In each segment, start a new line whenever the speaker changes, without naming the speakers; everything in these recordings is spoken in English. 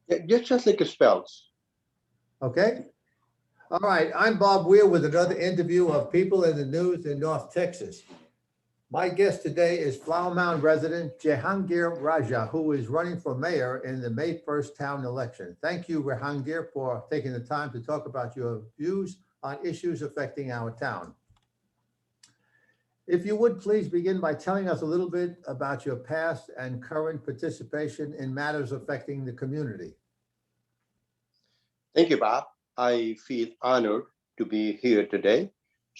Yeah, just like it spells.
Okay. All right. I'm Bob Weir with another interview of People in the News in North Texas. My guest today is Flower Mound resident Jehangir Raja, who is running for mayor in the May 1st town election. Thank you, Jehangir, for taking the time to talk about your views on issues affecting our town. If you would please begin by telling us a little bit about your past and current participation in matters affecting the community.
Thank you, Bob. I feel honored to be here today.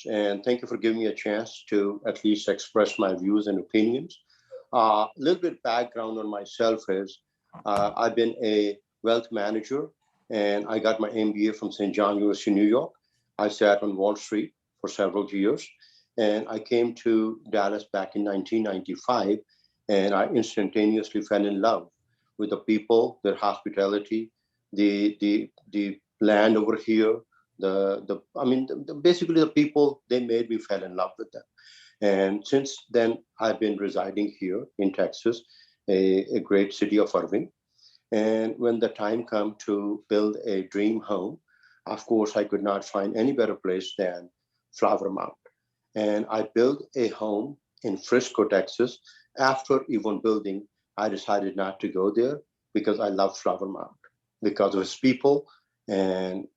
And thank you for giving me a chance to at least express my views and opinions. A little bit background on myself is I've been a wealth manager and I got my MBA from St. John University, New York. I sat on Wall Street for several years and I came to Dallas back in 1995 and I instantaneously fell in love with the people, their hospitality, the land over here, basically the people, they made me fall in love with them. And since then, I've been residing here in Texas, a great city of Irving. And when the time come to build a dream home, of course, I could not find any better place than Flower Mound. And I built a home in Frisco, Texas. After even building, I decided not to go there because I love Flower Mound because of its people. And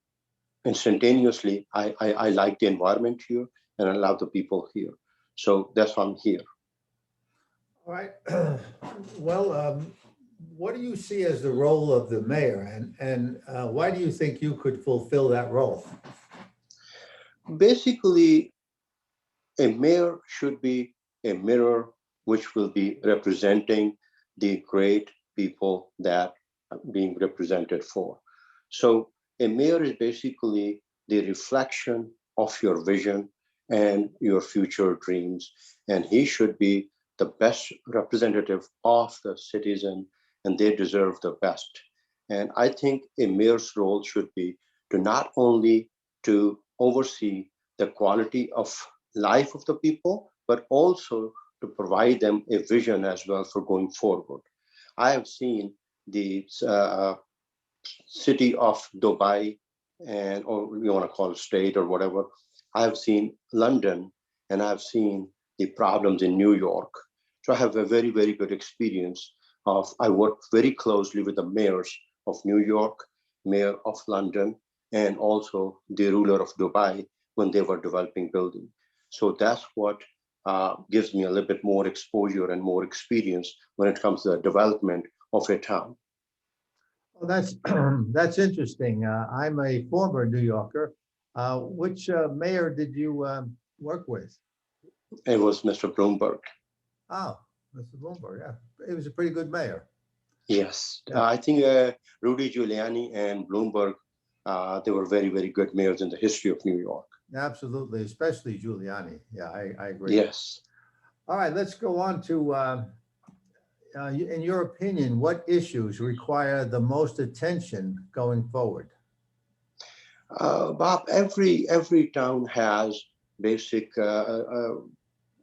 instantaneously, I like the environment here and I love the people here. So that's why I'm here.
All right. Well, what do you see as the role of the mayor and why do you think you could fulfill that role?
Basically, a mayor should be a mirror which will be representing the great people that are being represented for. So a mayor is basically the reflection of your vision and your future dreams. And he should be the best representative of the citizen and they deserve the best. And I think a mayor's role should be to not only to oversee the quality of life of the people, but also to provide them a vision as well for going forward. I have seen the city of Dubai, and or you want to call it state or whatever. I have seen London, and I've seen the problems in New York. So I have a very, very good experience of. I work very closely with the mayors of New York, mayor of London, and also the ruler of Dubai when they were developing building. So that's what gives me a little bit more exposure and more experience when it comes to the development of a town.
Well, that's that's interesting. I'm a former New Yorker. Which mayor did you work with?
It was Mr. Bloomberg.
Oh, Mr. Bloomberg. Yeah, he was a pretty good mayor.
Yes,
Yeah,
I think Rudy Giuliani and Bloomberg, they were very, very good mayors in the history of New York.
absolutely, especially Giuliani. Yeah, I agree.
Yes.
All right, let's go on to, in your opinion, what issues require the most attention going forward?
Bob, every town has basic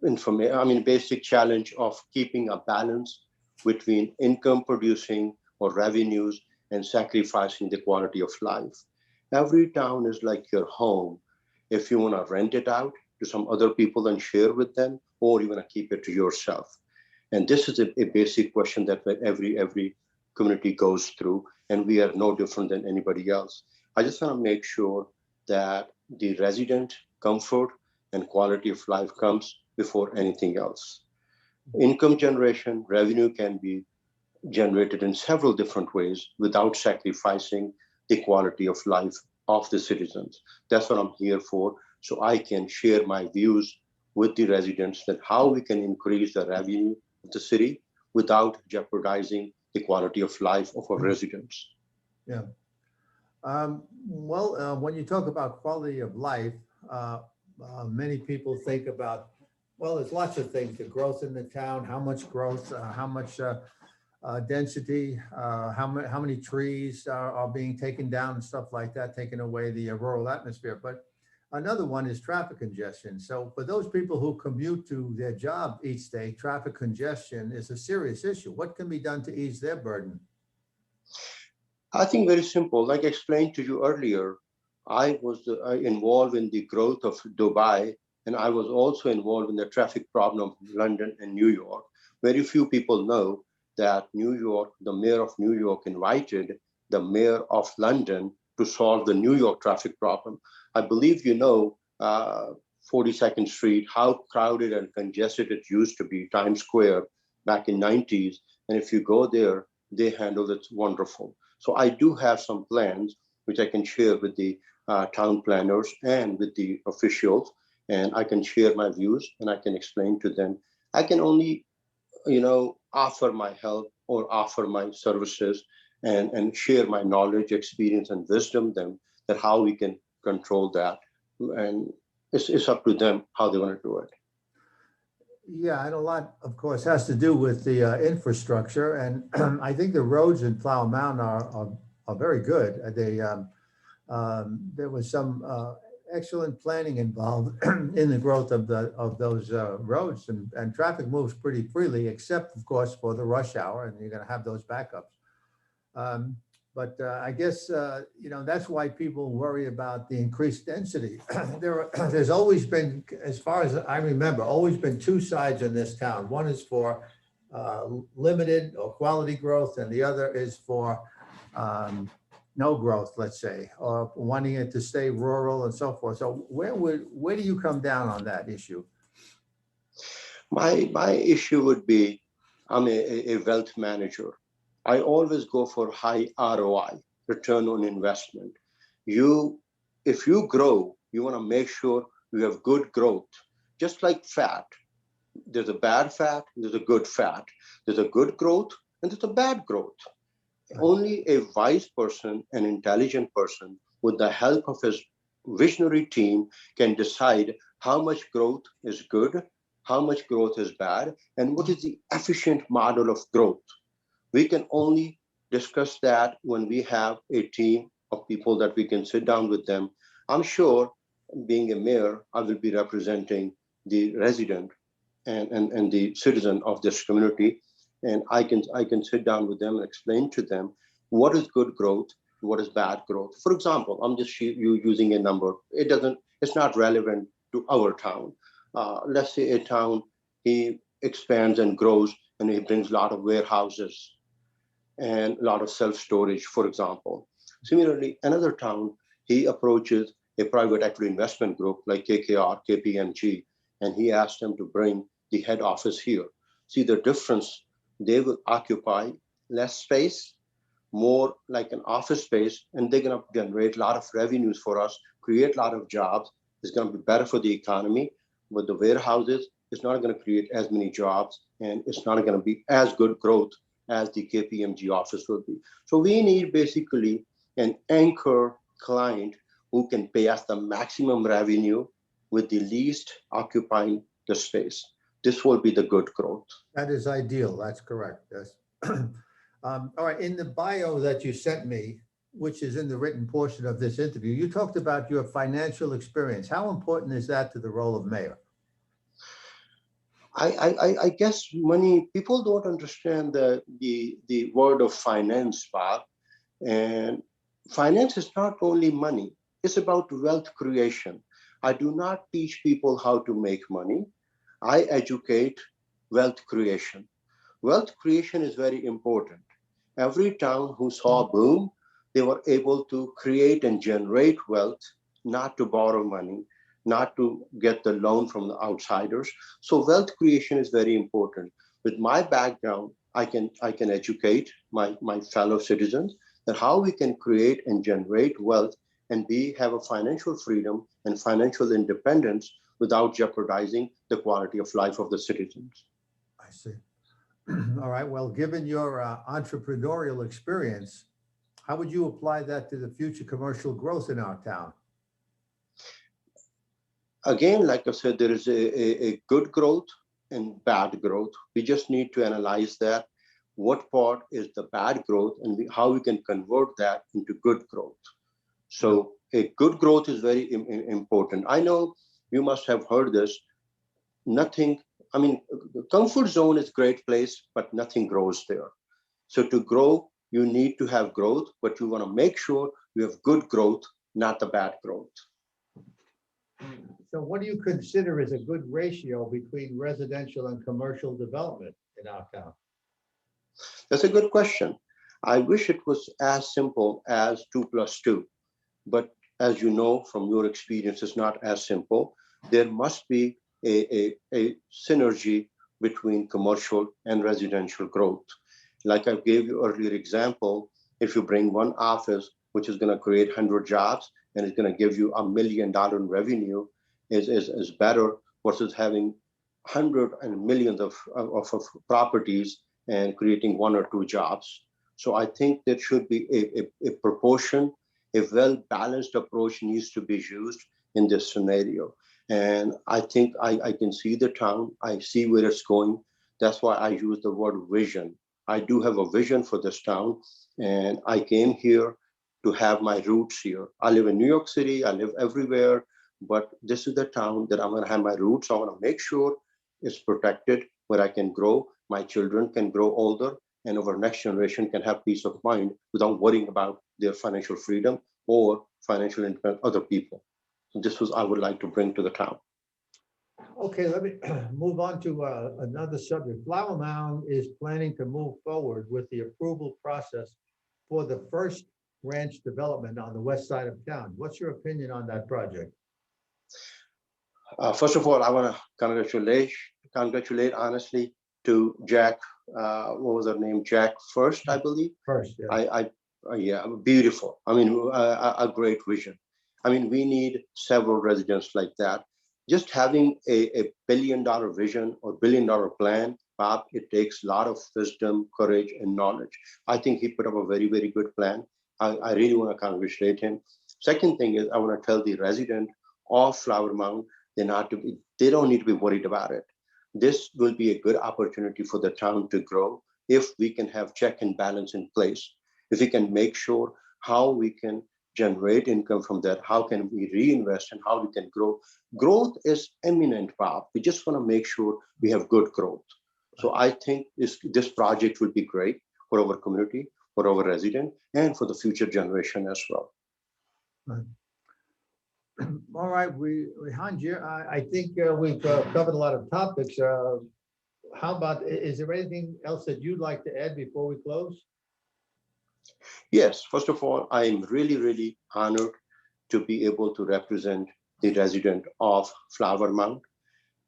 information. I mean, basic challenge of keeping a balance between income producing or revenues and sacrificing the quality of life. Every town is like your home. If you want to rent it out to some other people and share with them, or you want to keep it to yourself. And this is a basic question that every community goes through, and we are no different than anybody else. I just want to make sure that the resident comfort and quality of life comes before anything else. Income generation, revenue can be generated in several different ways without sacrificing the quality of life of the citizens. That's what I'm here for, so I can share my views with the residents that how we can increase the revenue of the city without jeopardizing the quality of life of our residents.
Yeah. Well, when you talk about quality of life, uh, many people think about, well, there's lots of things, the growth in the town, how much growth, how much density, how many trees are being taken down and stuff like that, taking away the rural atmosphere. But another one is traffic congestion. So for those people who commute to their job each day, traffic congestion is a serious issue. What can be done to ease their burden?
I think very simple. Like I explained to you earlier, I was involved in the growth of Dubai, and I was also involved in the traffic problem of London and New York. Very few people know that New York, the mayor of New York invited the mayor of London to solve the New York traffic problem. I believe you know 42nd Street, how crowded and congested it used to be, Times Square back in 90s. And if you go there, they handle it wonderful. So I do have some plans which I can share with the town planners and with the officials, and I can share my views and I can explain to them. I can only, offer my help or offer my services and share my knowledge, experience, and wisdom them that how we can control that. And it's up to them how they want to do it.
Yeah, and a lot, of course, has to do with the infrastructure. And I think the roads in Flower Mound are very good. There was some excellent planning involved in the growth of those roads, and traffic moves pretty freely, except, of course, for the rush hour, and you're going to have those backups. But I guess, that's why people worry about the increased density. There's always been, as far as I remember, always been two sides in this town. One is for limited or quality growth, and the other is for no growth, let's say, or wanting it to stay rural and so forth. So where do you come down on that issue?
My issue would be I'm a wealth manager. I always go for high ROI, return on investment. If you grow, you want to make sure you have good growth. Just like fat, there's a bad fat, there's a good fat. There's a good growth and there's a bad growth.
Right.
Only a wise person, an intelligent person, with the help of his visionary team, can decide how much growth is good, how much growth is bad, and what is the efficient model of growth. We can only discuss that when we have a team of people that we can sit down with them. I'm sure, being a mayor, I will be representing the resident and the citizen of this community. And I can sit down with them and explain to them what is good growth, what is bad growth. For example, I'm just using a number. It's not relevant to our town. Let's say a town, he expands and grows and he brings a lot of warehouses and a lot of self-storage, for example. Similarly, another town, he approaches a private equity investment group like KKR, KPMG, and he asks them to bring the head office here. See the difference, they will occupy less space, more like an office space, and they're gonna generate a lot of revenues for us, create a lot of jobs. It's gonna be better for the economy. With the warehouses, it's not gonna create as many jobs, and it's not gonna be as good growth as the KPMG office will be. So we need basically an anchor client who can pay us the maximum revenue with the least occupying the space. This will be the good growth.
That is ideal. That's correct. Yes. All right. In the bio that you sent me, which is in the written portion of this interview, you talked about your financial experience. How important is that to the role of mayor?
I guess money, people don't understand the word of finance, Bob. And finance is not only money, it's about wealth creation. I do not teach people how to make money. I educate wealth creation. Wealth creation is very important. Every town who saw boom, they were able to create and generate wealth, not to borrow money, not to get the loan from the outsiders. So wealth creation is very important. With my background, I can educate my fellow citizens that how we can create and generate wealth and have a financial freedom and financial independence without jeopardizing the quality of life of the citizens.
I see. All right. Well, given your entrepreneurial experience, how would you apply that to the future commercial growth in our town?
Again, like I said, there is a good growth and bad growth. We just need to analyze that. What part is the bad growth and how we can convert that into good growth. So a good growth is very important. I know you must have heard this. Nothing, I mean, comfort zone is a great place, but nothing grows there. So to grow, You need to have growth, but you want to make sure you have good growth, not the bad growth.
So what do you consider is a good ratio between residential and commercial development in our town?
That's a good question. I wish it was as simple as 2+2, but as you know from your experience, it's not as simple. There must be a synergy between commercial and residential growth. Like I gave you earlier example, if you bring one office, which is going to create 100 jobs and it's going to give you $1 million in revenue, is better versus having hundreds and millions of properties and creating 1 or 2 jobs. So I think there should be a proportion, a well-balanced approach needs to be used in this scenario. And I think I can see the town, I see where it's going. That's why I use the word vision. I do have a vision for this town, and I came here to have my roots here. I live in New York City, I live everywhere, but this is the town that I'm going to have my roots. I want to make sure it's protected, where I can grow, my children can grow older, and our next generation can have peace of mind without worrying about their financial freedom or financial independence of other people. So this was I would like to bring to the town.
Okay, let me move on to another subject. Flower Mound is planning to move forward with the approval process for the first ranch development on the west side of town. What's your opinion on that project?
First of all, I want to congratulate honestly to Jack. What was her name? Jack First, I believe.
First, yeah.
Yeah, beautiful. I mean, a great vision. I mean, we need several residents like that. Just having a billion-dollar vision or billion-dollar plan, Bob, it takes a lot of wisdom, courage, and knowledge. I think he put up a very, very good plan. I really want to congratulate him. Second thing is I want to tell the resident of Flower Mound, they don't need to be worried about it. This will be a good opportunity for the town to grow if we can have check and balance in place. If we can make sure how we can generate income from that, how can we reinvest and how we can grow. Growth is imminent, Bob. We just want to make sure we have good growth. So I think this project will be great for our community, for our resident, and for the future generation as well.
All right, Jehangir, I think we've covered a lot of topics. How about, is there anything else that you'd like to add before we close?
Yes, first of all, I'm really, really honored to be able to represent the resident of Flower Mound.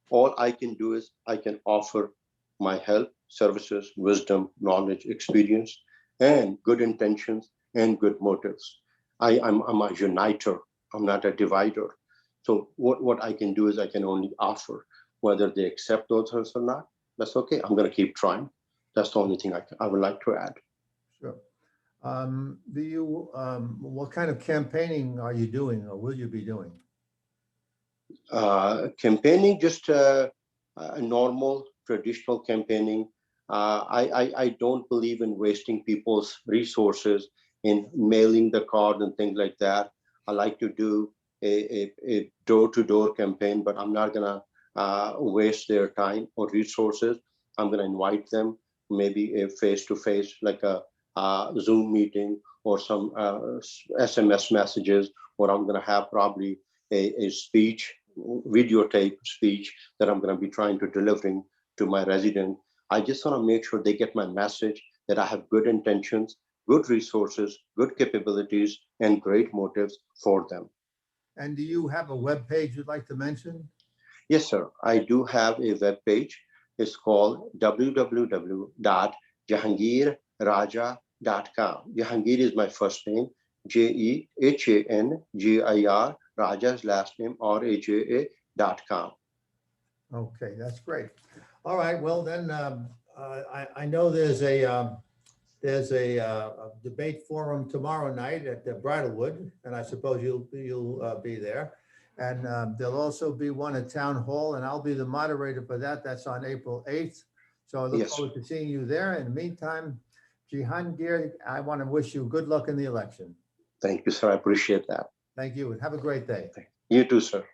All I can do is I can offer my help, services, wisdom, knowledge, experience, and good intentions and good motives. I'm a uniter. I'm not a divider. So what I can do is I can only offer. Whether they accept those or not, that's okay. I'm going to keep trying. That's the only thing I would like to add.
Sure. What kind of campaigning are you doing or will you be doing?
Campaigning, just a normal, traditional campaigning. I don't believe in wasting people's resources in mailing the card and things like that. I like to do a door-to-door campaign, but I'm not gonna waste their time or resources. I'm gonna invite them, maybe a face-to-face, like a Zoom meeting or some SMS messages, or I'm gonna have probably a speech, videotape speech that I'm going to be trying to delivering to my resident. I just want to make sure they get my message that I have good intentions, good resources, good capabilities, and great motives for them.
And do you have a web page you'd like to mention?
Yes, sir. I do have a web page. It's called www.jehangirraja.com. Jehangir is my first name, Jehangir. Raja's last name, Raja.com.
Okay, that's great. All right, well then, I know there's a debate forum tomorrow night at the Bridalwood, and I suppose you'll be there. And there'll also be one at Town Hall, and I'll be the moderator for that. That's on April 8th. So I look forward to seeing you there. In the meantime, Jehangir, I want to wish you good luck in the election.
Thank you, sir. I appreciate that.
Thank you, and have a great day.
You too, sir.